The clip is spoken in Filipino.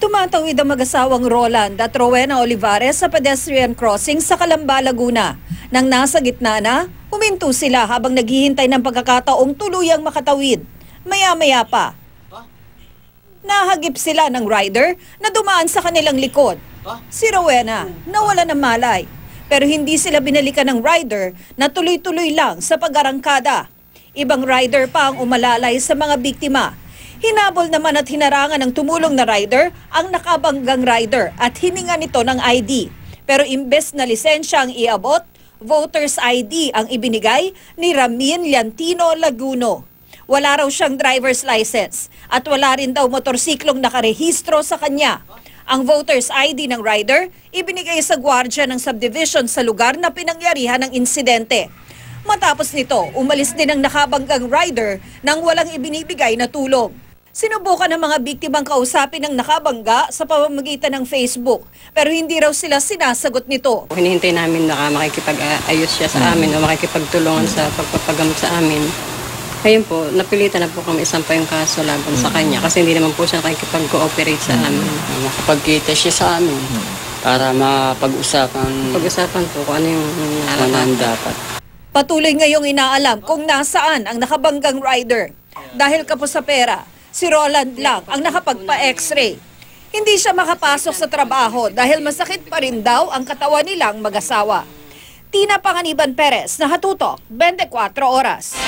Tumatawid ang mag-asawang Roland at Rowena Olivares sa pedestrian crossing sa Calamba, Laguna. Nang nasa gitna na, huminto sila habang naghihintay ng pagkakataong tuluyang makatawid. Maya-maya pa, nahagip sila ng rider na dumaan sa kanilang likod. Si Rowena nawala ng malay, pero hindi sila binalikan ng rider na tuloy-tuloy lang sa pag-arangkada. Ibang rider pa ang umalalay sa mga biktima. Hinabol naman at hinarangan ng tumulong na rider ang nakabanggang rider at hininga nito ng ID. Pero imbes na lisensya ang iabot, voter's ID ang ibinigay ni Ramin Liantino Laguno. Wala raw siyang driver's license at wala rin daw motorsiklong nakarehistro sa kanya. Ang voter's ID ng rider ibinigay sa gwardiya ng subdivision sa lugar na pinangyarihan ng insidente. Matapos nito, umalis din ang nakabanggang rider nang walang ibinibigay na tulong. Sinubukan ng mga biktimang kausapin ng nakabangga sa pamamagitan ng Facebook, pero hindi raw sila sinasagot nito. Hinihintay namin na makikipag-ayos siya sa amin o makikipagtulungan sa pagpapagamot sa amin. Ngayon po, napilitan na po kami isampa yung kaso laban sa kanya kasi hindi naman po siya nakikipag-cooperate sa amin. Makapagkita siya sa amin para mapag-usapan. Pag-usapan po kung ano yung Dapat. Patuloy ngayong inaalam kung nasaan ang nakabanggang rider. Dahil kapos sa pera, si Roland lang ang nakapagpa-x-ray. Hindi siya makapasok sa trabaho dahil masakit pa rin daw ang katawan nilang mag-asawa. Tina Panganiban Perez, Nakatutok, 24 Oras.